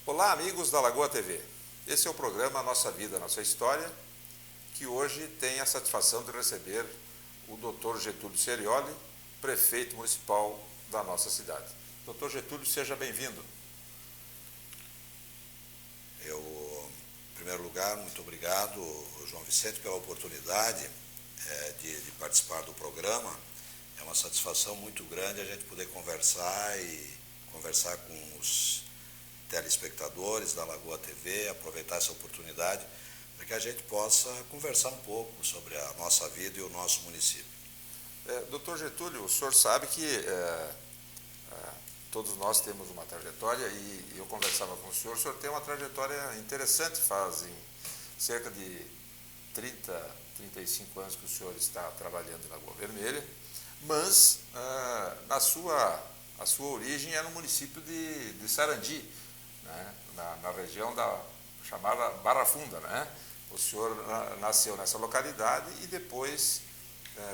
Olá, amigos da Lagoa TV. Esse é o programa Nossa Vida, Nossa História, que hoje tem a satisfação de receber o Dr. Getúlio Cerioli, prefeito municipal da nossa cidade. Dr. Getúlio, seja bem-vindo. Em primeiro lugar, muito obrigado, João Vicente, pela oportunidade de participar do programa. É uma satisfação muito grande a gente poder conversar com os telespectadores da Lagoa TV, aproveitar essa oportunidade para que a gente possa conversar um pouco sobre a nossa vida e o nosso município. Doutor Getúlio, o senhor sabe que todos nós temos uma trajetória e eu conversava com o senhor tem uma trajetória interessante, fazem cerca de 35 anos que o senhor está trabalhando em Lagoa Vermelha, mas a sua origem é no município de Sarandi, né? na região chamada Barra Funda, né? O senhor nasceu nessa localidade e depois,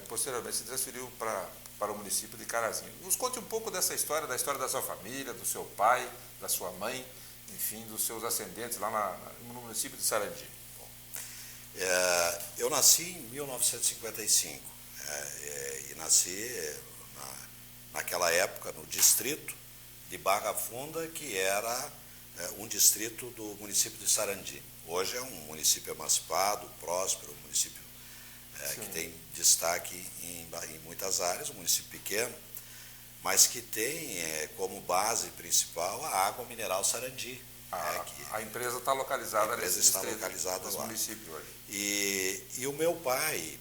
posteriormente, se transferiu para o município de Carazinho. Nos conte um pouco dessa história, da história da sua família, do seu pai, da sua mãe, enfim, dos seus ascendentes lá no município de Sarandi. Bom, eu nasci em 1955 e nasci naquela época no distrito de Barra Funda, que era um distrito do município de Sarandi. Hoje é um município emancipado, próspero, um município que tem destaque em muitas áreas, um município pequeno, mas que tem como base principal a água mineral Sarandi. A empresa está localizada nesse município hoje. E o meu pai,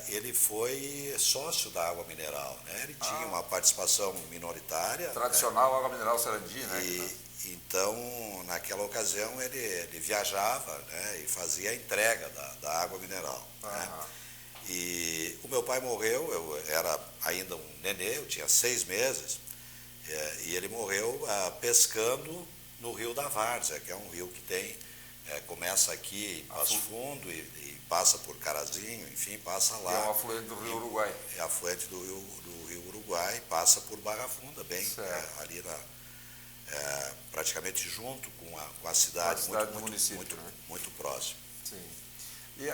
ele foi sócio da água mineral, né? Ele tinha uma participação minoritária. Tradicional, água mineral Sarandi, né? Então, naquela ocasião, ele viajava, né, e fazia a entrega da água mineral. Né? E o meu pai morreu, eu era ainda um nenê, eu tinha 6 meses, e ele morreu pescando no Rio da Várzea, que é um rio que começa aqui em Passo Fundo e passa por Carazinho, enfim, passa lá. É um afluente do Rio Uruguai. É afluente do Rio Uruguai, passa por Barra Funda, bem ali praticamente junto com a cidade, muito próximo. Sim. E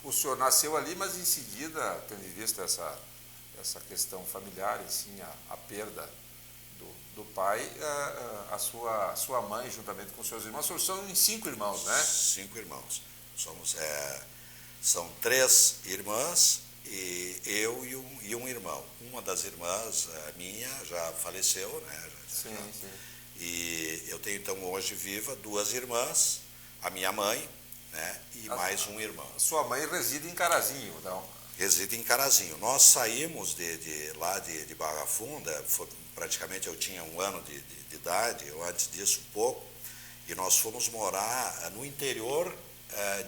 o senhor nasceu ali, mas em seguida, tendo em vista essa questão familiar, e sim a perda do pai, a sua mãe, juntamente com seus irmãos, são em 5 irmãos, né? 5 irmãos. São 3 irmãs e eu e um irmão. Uma das irmãs minha já faleceu, né? Sim. E eu tenho então hoje viva 2 irmãs, a minha mãe, né? E mais um irmão. Sua mãe reside em Carazinho, não? Reside em Carazinho. Nós saímos lá de Barra Funda, praticamente eu tinha 1 ano de idade, ou antes disso um pouco, e nós fomos morar no interior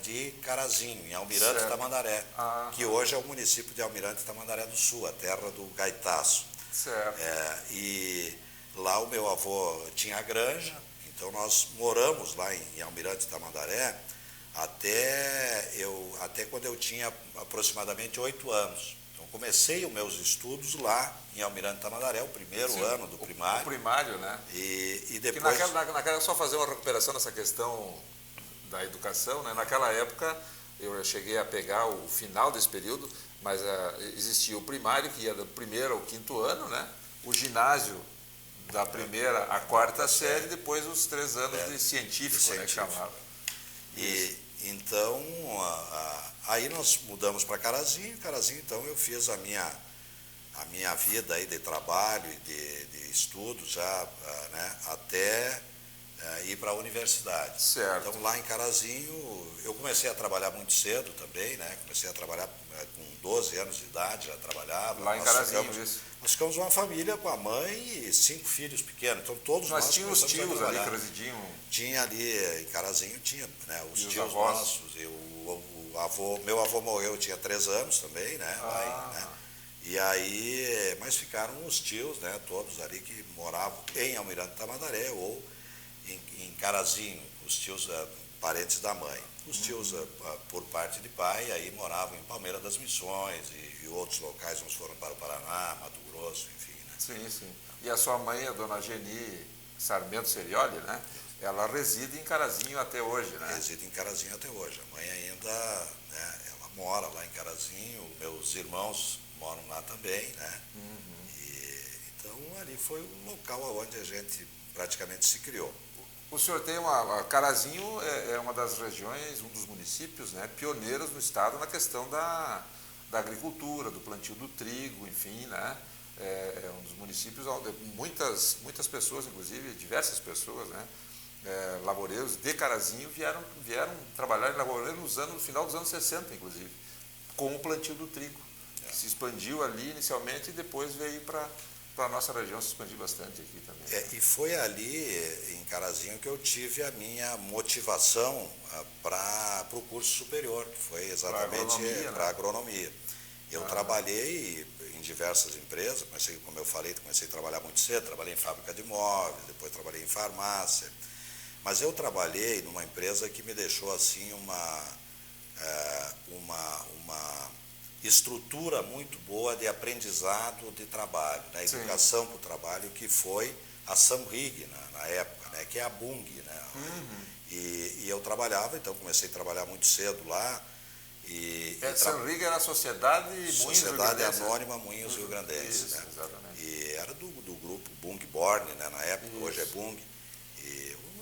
de Carazinho, em Almirante Tamandaré, que hoje é o município de Almirante Tamandaré do Sul, a terra do gaitaço. Certo. E lá o meu avô tinha a granja, então nós moramos lá em Almirante Tamandaré até quando eu tinha aproximadamente 8 anos. Então comecei os meus estudos lá em Almirante Tamandaré, o primeiro ano do primário. O primário, né? E depois... naquela, só fazer uma recuperação nessa questão da educação, né? Naquela época eu cheguei a pegar o final desse período, mas existia o primário, que ia do 1º ao 5º ano, né? O ginásio da 1ª à 4ª série, depois os 3 anos de científico, né, que chamava. E então, aí nós mudamos para Carazinho, então eu fiz a minha vida aí de trabalho e de estudos já, né, até ir para a universidade. Certo. Então lá em Carazinho eu comecei a trabalhar muito cedo também, né? Comecei a trabalhar com 12 anos de idade, já trabalhava. Lá em Carazinho, isso. Nós ficamos uma família com a mãe e 5 filhos pequenos, então todos nós tínhamos os tios ali que residiam. Tinha ali em Carazinho, né, os e tios nossos, meu avô morreu, eu tinha 3 anos também, né? Né? E aí, mas ficaram os tios, né, todos ali que moravam em Almirante Tamandaré ou em Carazinho, os tios parentes da mãe. Os tios, por parte de pai, aí moravam em Palmeira das Missões e outros locais, uns foram para o Paraná, Mato Grosso, enfim. Né? Sim. E a sua mãe, a dona Geni Sarmento Cerioli, né? ela reside em Carazinho até hoje, né? Reside em Carazinho até hoje. A mãe ainda, né, ela mora lá em Carazinho, meus irmãos moram lá também, né? Então ali foi o local onde a gente praticamente se criou. O senhor tem Carazinho é uma das regiões, um dos municípios, né, pioneiros no estado na questão da agricultura, do plantio do trigo, enfim, né? É um dos municípios onde muitas pessoas, inclusive diversas pessoas, né, lavoureiros de Carazinho vieram trabalhar em lavoureiro no final dos anos 60, inclusive, com o plantio do trigo, que se expandiu ali inicialmente e depois veio para a nossa região, se expandiu bastante aqui também. E foi ali, em Carazinho, que eu tive a minha motivação para o curso superior, que foi exatamente para a agronomia. Eu trabalhei em diversas empresas, como eu falei, comecei a trabalhar muito cedo, trabalhei em fábrica de móveis, depois trabalhei em farmácia, mas eu trabalhei numa empresa que me deixou assim uma estrutura muito boa de aprendizado de trabalho, da educação para o trabalho, que foi a Samrig na época, né, que é a Bung, né? E eu trabalhava, então comecei a trabalhar muito cedo lá. Samrig era a Sociedade Anônima Moinhos Rio-Grandenses, né? Exatamente. E era do grupo Bung-Borne, né, na época, hoje é Bung.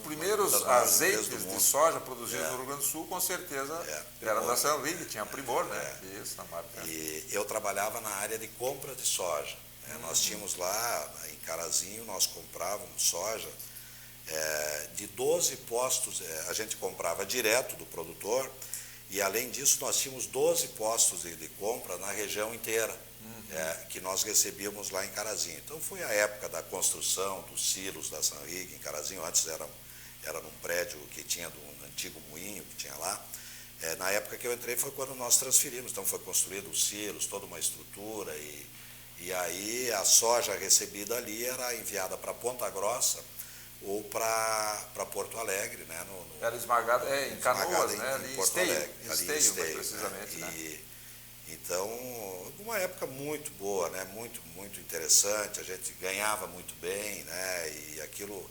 Primeiros azeites de soja produzidos no Rio Grande do Sul, com certeza, era da Samrig, tinha Primor, né? Isso, na marca. E eu trabalhava na área de compra de soja. Nós tínhamos lá, em Carazinho, nós comprávamos soja de 12 postos, a gente comprava direto do produtor, e além disso nós tínhamos 12 postos de compra na região inteira, que nós recebíamos lá em Carazinho. Então foi a época da construção dos silos da Samrig em Carazinho. Antes era num prédio que tinha um antigo moinho que tinha lá. Na época que eu entrei foi quando nós transferimos, então foi construído os silos, toda uma estrutura, e aí a soja recebida ali era enviada para Ponta Grossa ou para Porto Alegre, né? Era esmagada em Canoas, né? Ali em Porto Alegre, ali em Esteio, precisamente, né? Então, uma época muito boa, né? Muito interessante, a gente ganhava muito bem, né? E aquilo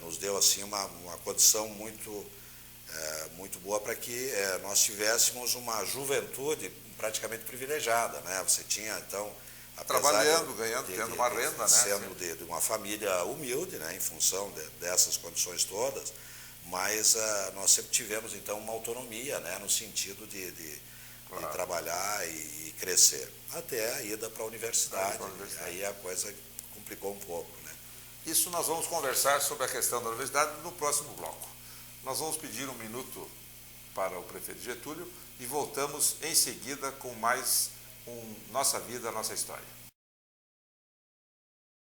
nos deu assim uma condição muito boa para que nós tivéssemos uma juventude praticamente privilegiada, né? Você tinha, então, trabalhando, ganhando, tendo uma renda, né? Sendo de uma família humilde, né? Em função dessas condições todas, mas nós sempre tivemos, então, uma autonomia, né? No sentido de trabalhar e crescer, até a ida para a universidade. Aí a coisa complicou um pouco, né? Isso nós vamos conversar sobre a questão da universidade no próximo bloco. Nós vamos pedir um minuto para o prefeito Getúlio e voltamos em seguida com mais Nossa Vida, Nossa História.